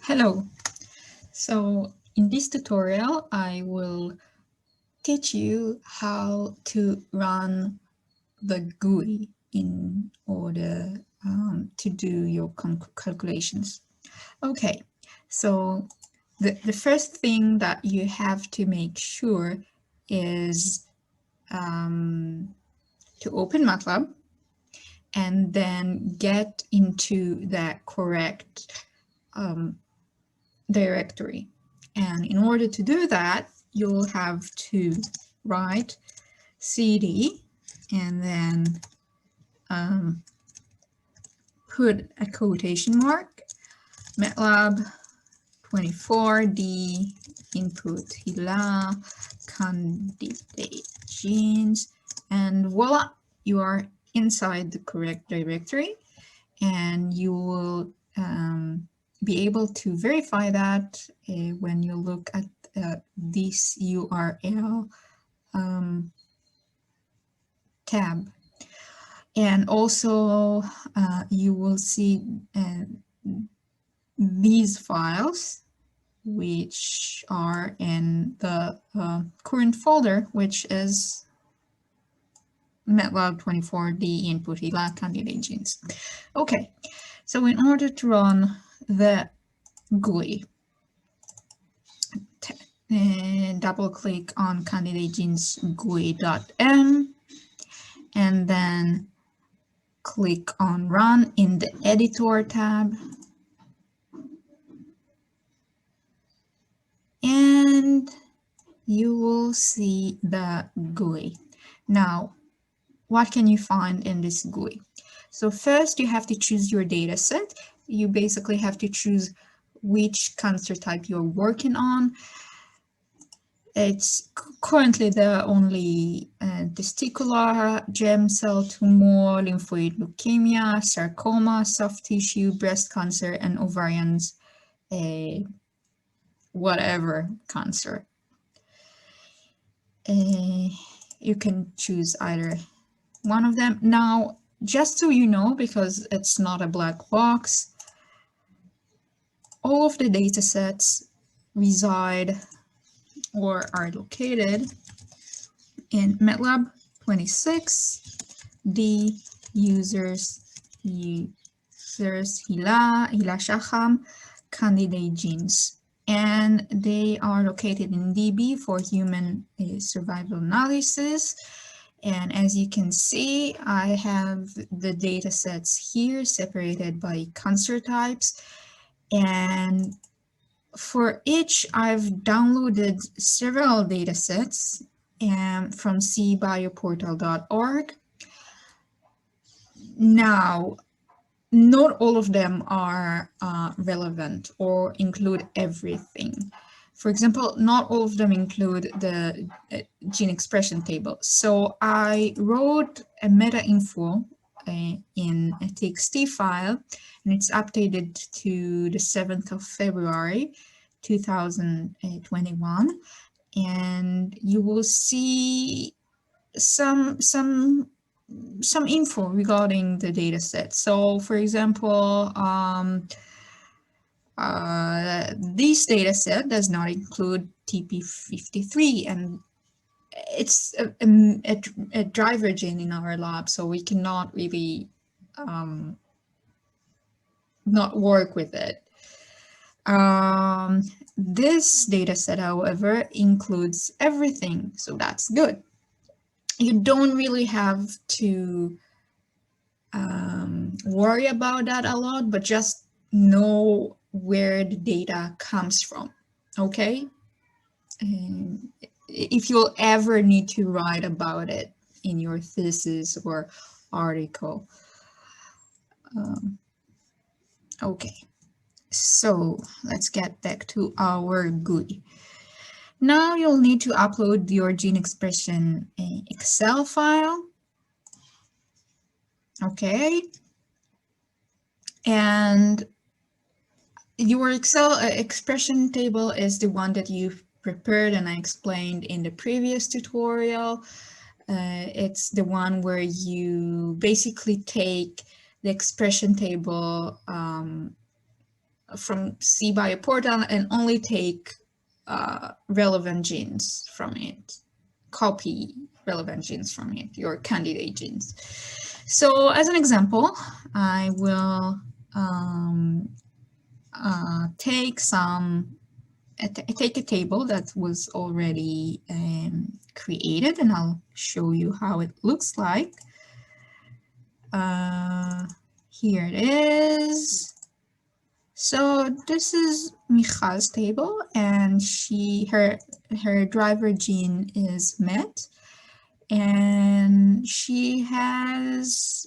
Hello. So in this tutorial, I will teach you how to run the GUI in order to do your calculations. Okay, so the first thing that you have to make sure is to open MATLAB and then get into the correct directory. And in order to do that, you'll have to write cd and then put a quotation mark, MATLAB 24D input hila candidate genes, and voila, you are inside the correct directory, and you will be able to verify that when you look at this URL tab. And also you will see these files, which are in the current folder, which is MATLAB 24D input hila candidate genes. Okay, so in order to run the GUI, double click on candidateGenesGUI.m and then click on Run in the Editor tab. And you will see the GUI. Now, what can you find in this GUI? So first you have to choose your data set. You basically have to choose which cancer type you're working on. It's currently the only testicular, germ cell tumor, lymphoid leukemia, sarcoma, soft tissue, breast cancer, and ovarian whatever cancer. You can choose either one of them. Now, just so you know, because it's not a black box, all of the data sets reside or are located in MATLAB 26D users hila shacham candidate genes, and they are located in DB for human survival analysis. And as you can see, I have the data sets here separated by cancer types, and for each, I've downloaded several data sets from cbioportal.org. Now, not all of them are relevant or include everything. For example, not all of them include the gene expression table. So I wrote a meta info in a TXT file, and it's updated to the 7th of February 2021, and you will see some info regarding the data set. So for example, this data set does not include TP53, and it's a driver gene in our lab, so we cannot really not work with it. This data set, however, includes everything, so that's good. You don't really have to worry about that a lot, but just know where the data comes from, okay? And if you'll ever need to write about it in your thesis or article. Okay, so let's get back to our GUI. Now you'll need to upload your gene expression Excel file. Okay, and your Excel expression table is the one that you've prepared and I explained in the previous tutorial. It's the one where you basically take the expression table from CBio portal and only take relevant genes from it, copy relevant genes from it, your candidate genes. So as an example, I will take a table that was already created, and I'll show you how it looks like. Here it is. So this is Michal's table, and her driver gene is MET, and she has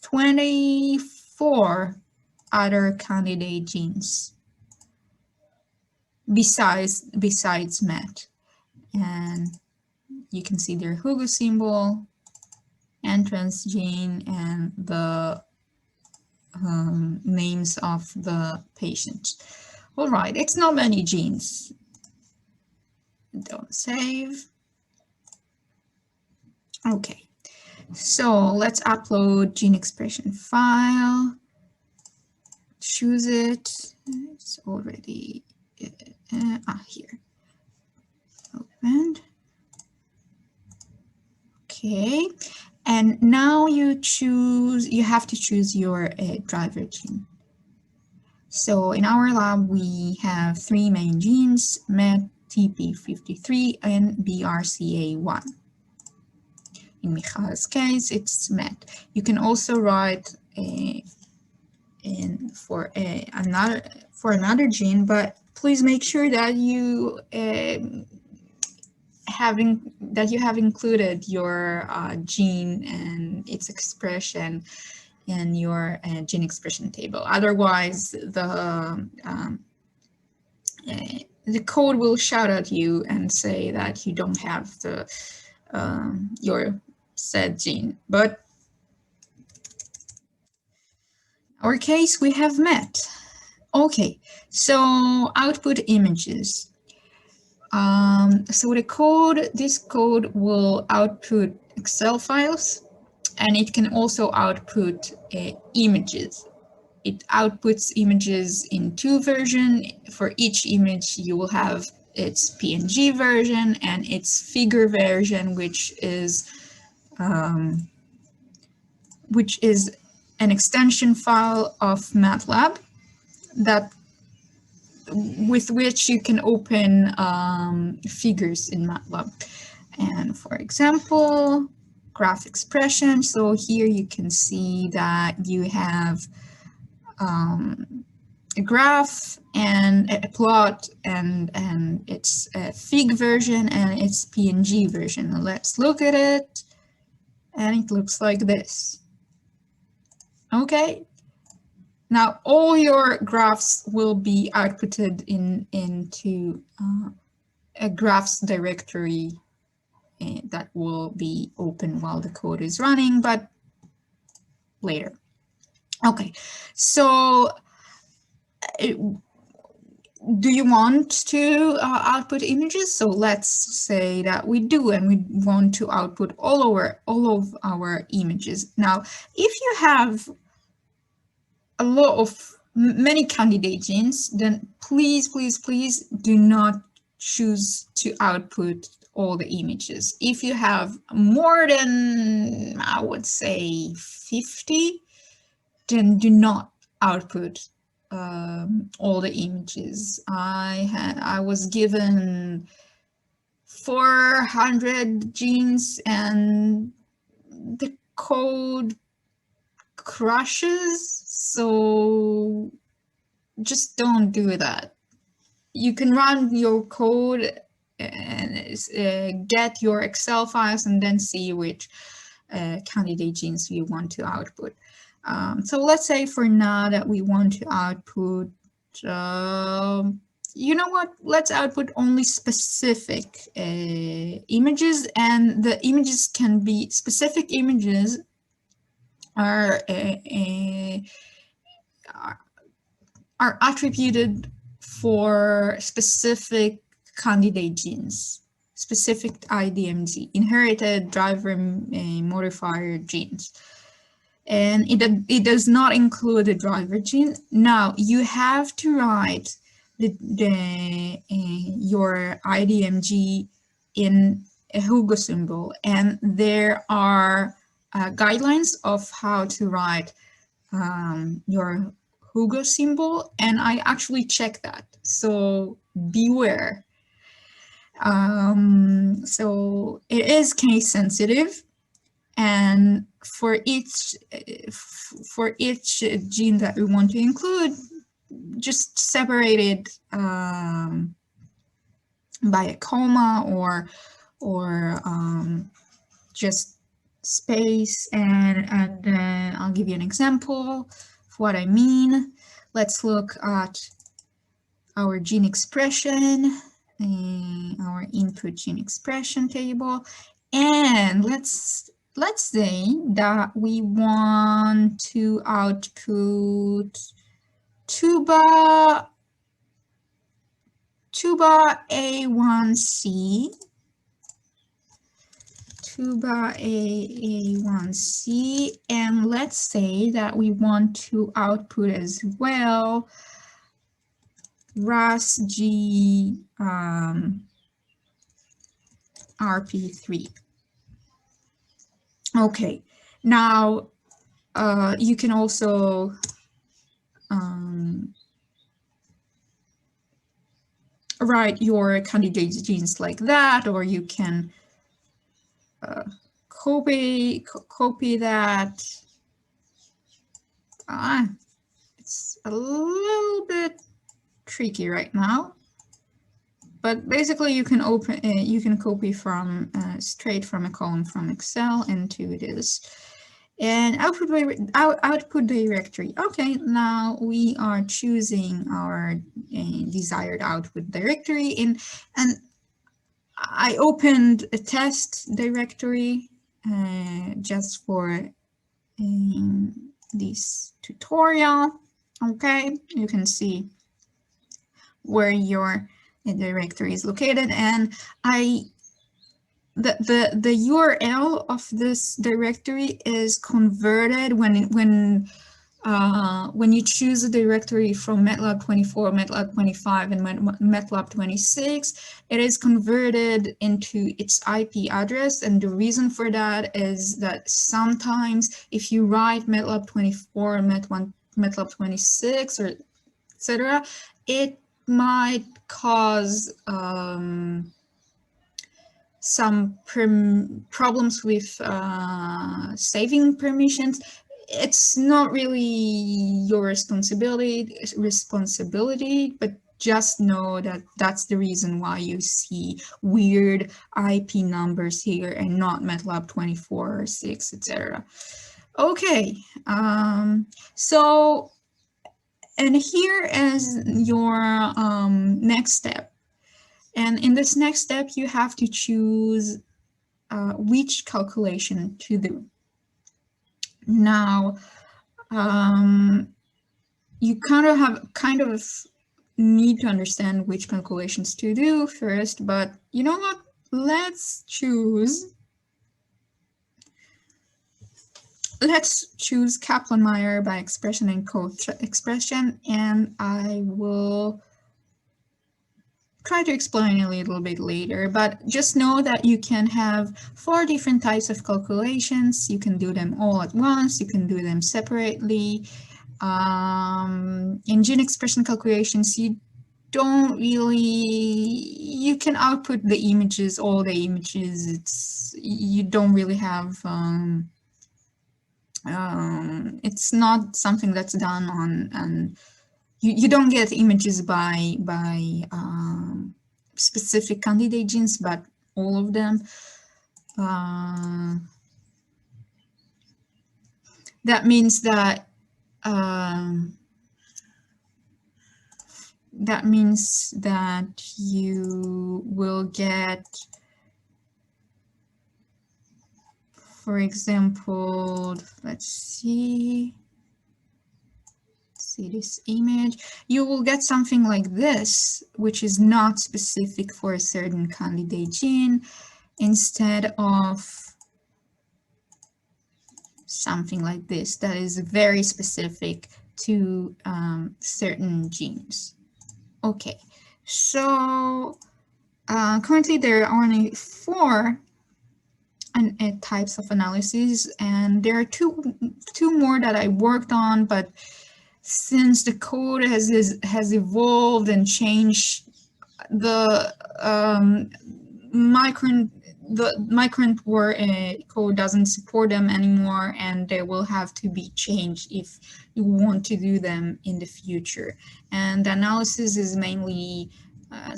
24 other candidate genes besides MET. And you can see their Hugo symbol, entrance gene, and the names of the patient. All right, it's not many genes. Don't save. Okay, so let's upload gene expression file. Choose it. It's already here. Opened. Okay, and now you have to choose your driver gene. So in our lab, we have 3 main genes, MET, TP53, and BRCA1. In Michal's case, it's MET. You can also write for another gene, but please make sure that you have included your gene and its expression in your gene expression table. Otherwise, the code will shout at you and say that you don't have your said gene. But in our case, we have MET. Okay, so output images. So this code will output Excel files, and it can also output images. It outputs images in 2 versions. For each image, you will have its PNG version and its figure version, which is an extension file of MATLAB with which you can open figures in MATLAB. And for example, graph expression. So here you can see that you have a graph and a plot, and its a fig version and its PNG version. Let's look at it, and it looks like this. Okay. Now all your graphs will be outputted into a graphs directory that will be open while the code is running, but later. Okay, so do you want to output images? So let's say that we do, and we want to output all of our images. Now, if you have a lot of many candidate genes, then please do not choose to output all the images. If you have more than, I would say, 50, then do not output all the images. I was given 400 genes, and the code crashes, so just don't do that. You can run your code and get your Excel files and then see which candidate genes you want to output. So let's say for now that we want to output, you know what, let's output only specific images, and the images can be, specific images are attributed for specific candidate genes, specific IDMG, inherited driver modifier genes. and it does not include the driver gene. Now you have to write your IDMG in a Hugo symbol, and there are guidelines of how to write your Hugo symbol, and I actually checked that, so beware. So it is case sensitive, and for each gene that we want to include, just separate it by a comma or just space, and I'll give you an example of what I mean. Let's look at our gene expression, our input gene expression table, and let's say that we want to output tuba A1C, tuba A1C, and let's say that we want to output as well RAS-G RP3. Okay, now you can also write your candidate genes like that, or you can copy that. It's a little bit tricky right now, but basically you can copy from straight from a column from Excel into this, and output directory. Okay, now we are choosing our desired output directory, and I opened a test directory just for this tutorial. Okay, you can see where your directory is located, and the URL of this directory is converted when you choose a directory from MATLAB 24, MATLAB 25, and MATLAB 26. It is converted into its IP address, and the reason for that is that sometimes if you write MATLAB 24, MATLAB 26, or etc., it might cause some problems with saving permissions. It's not really your responsibility, but just know that that's the reason why you see weird IP numbers here and not MATLAB 24 or 6, etc. Okay, so, and here is your next step. And in this next step, you have to choose which calculation to do. Now, you kind of need to understand which calculations to do first, but you know what? Let's choose Kaplan-Meier by expression and co-expression, and I will try to explain a little bit later, but just know that you can have 4 different types of calculations. You can do them all at once, you can do them separately. In gene expression calculations, you can output the images, all the images. You don't really have, it's not something that's done on you don't get images by specific candidate genes, but all of them. That means that you will get, for example, let's see this image, you will get something like this, which is not specific for a certain candidate gene, instead of something like this that is very specific to certain genes. Okay, so currently there are only 4 types of analysis, and there are two more that I worked on, but since the code has evolved and changed, the my current code doesn't support them anymore, and they will have to be changed if you want to do them in the future. And the analysis is mainly a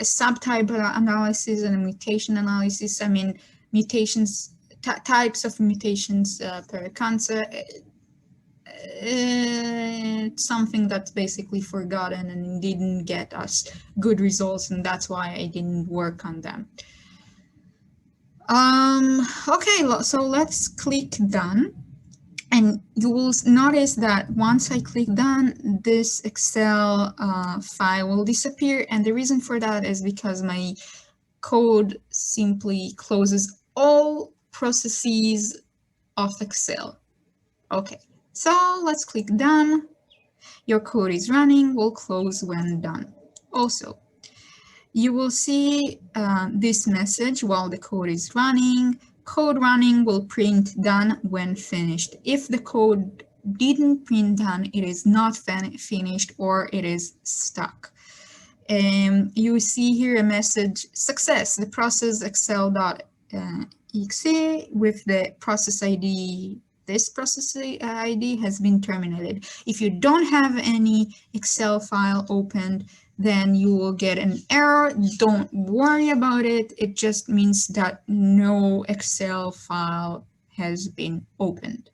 subtype analysis and a mutation analysis. I mean, mutations, types of mutations per cancer. It's something that's basically forgotten and didn't get us good results, and that's why I didn't work on them. Okay, so let's click done, and you will notice that once I click done, this Excel file will disappear, and the reason for that is because my code simply closes all processes of Excel. Okay, so let's click done. Your code is running, will close when done. Also, you will see this message while the code is running. Code running will print done when finished. If the code didn't print done, it is not finished or it is stuck. You see here a message, success, the process excel.exe with the process ID. This process ID has been terminated. If you don't have any Excel file opened, then you will get an error. Don't worry about it. It just means that no Excel file has been opened.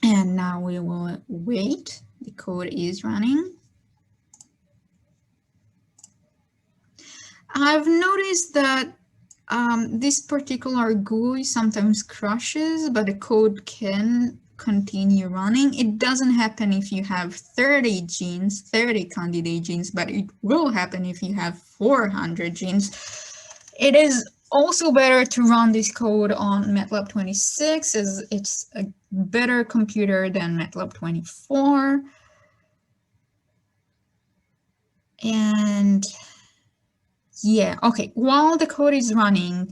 And now we will wait. The code is running. I've noticed that this particular GUI sometimes crashes, but the code can continue running. It doesn't happen if you have 30 genes, 30 candidate genes, but it will happen if you have 400 genes. It is also better to run this code on MATLAB 26, as it's a better computer than MATLAB 24. And yeah, okay, while the code is running,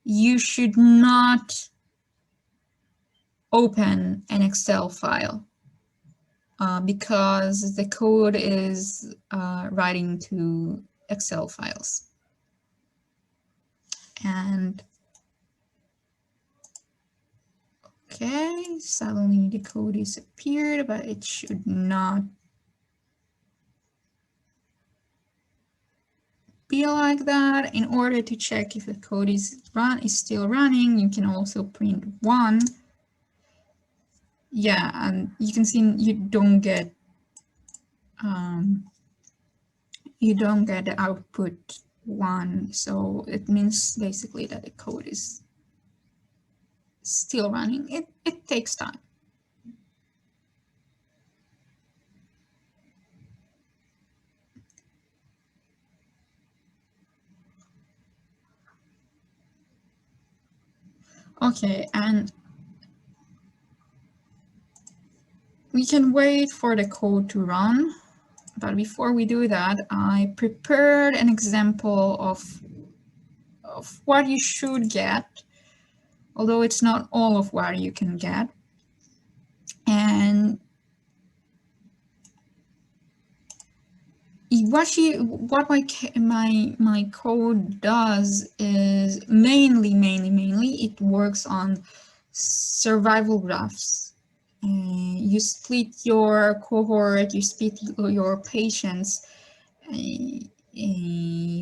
you should not open an Excel file because the code is writing to Excel files. And okay, suddenly the code disappeared, but it should not be like that. In order to check if the code is still running, you can also print 1. Yeah, and you can see you don't get the output 1, so it means basically that the code is still running. It takes time. Okay, and we can wait for the code to run, but before we do that, I prepared an example of what you should get, although it's not all of what you can get. And what my code does is mainly it works on survival graphs. You split your cohort, you split your patients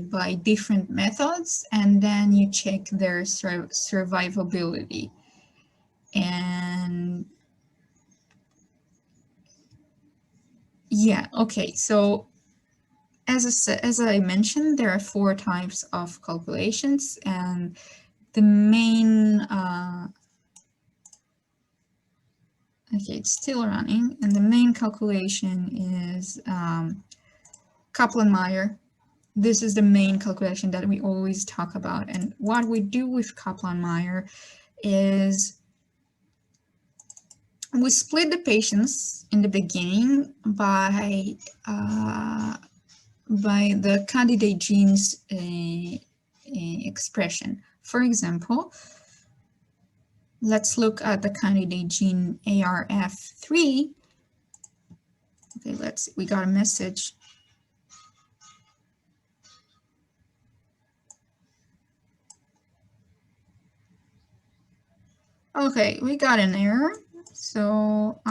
by different methods, and then you check their survivability. And yeah, okay, so as I mentioned, there are 4 types of calculations, and the main okay, it's still running, and the main calculation is Kaplan-Meier. This is the main calculation that we always talk about, and what we do with Kaplan-Meier is we split the patients in the beginning by the candidate genes expression. For example, let's look at the candidate gene ARF3. Okay, we got a message. Okay, we got an error. So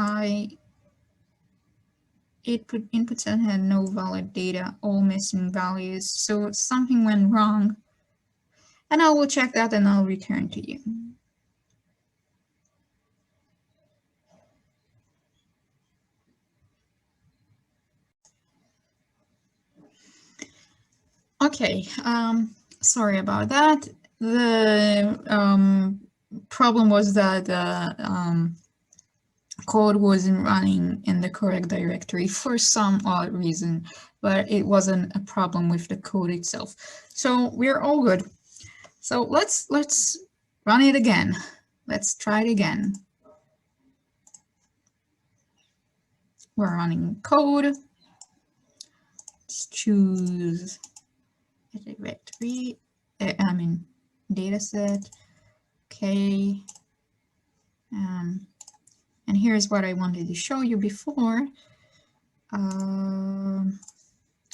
input set had no valid data, all missing values. So something went wrong. And I will check that and I'll return to you. Okay, sorry about that. The problem was that the code wasn't running in the correct directory for some odd reason, but it wasn't a problem with the code itself. So we're all good. So let's run it again. Let's try it again. We're running code. Let's choose a directory, data set. Okay. And here's what I wanted to show you before. Oops.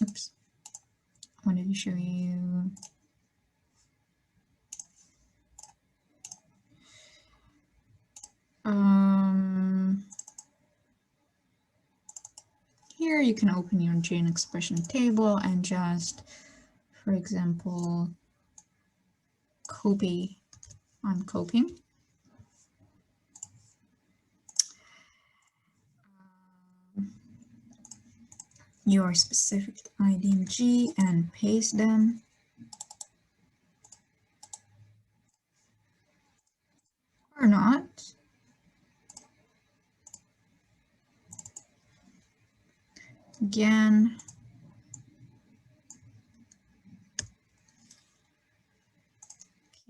I wanted to show you. Here you can open your gene expression table and just, for example, copy. I'm copying. Your specific IDMG and paste them. Or not. Again.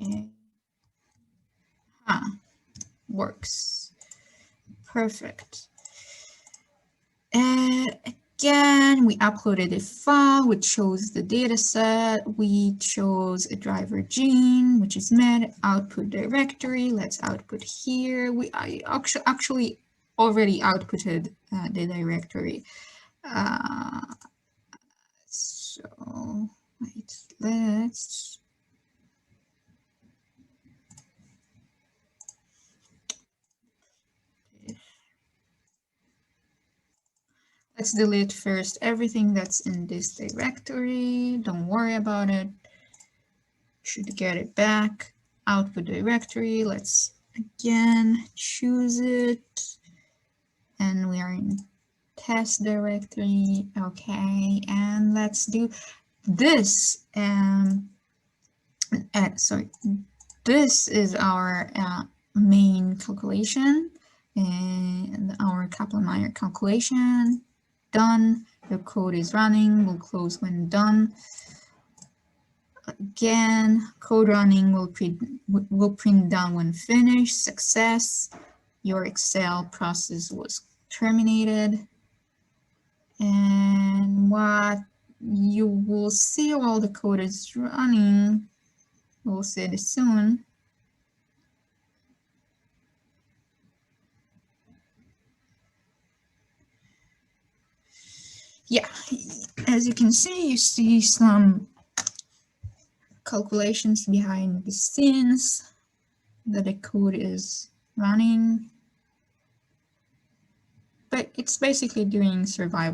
Okay. Works. Perfect. Again, we uploaded a file which shows the data set. We chose a driver gene, which is med, output directory. Let's output here. I actually already outputted the directory. So wait, let's delete first everything that's in this directory. Don't worry about it. Should get it back. Output directory. Let's again choose it. And we are in test directory. Okay, and let's do this. Sorry, this is our main calculation and our Kaplan-Meier calculation. Done. The code is running. We'll close when done. Again, code running will print down when finished. Success. Your Excel process was terminated. And what you will see while the code is running, we'll see this soon. Yeah, as you can see, you see some calculations behind the scenes that the code is running. But it's basically doing survival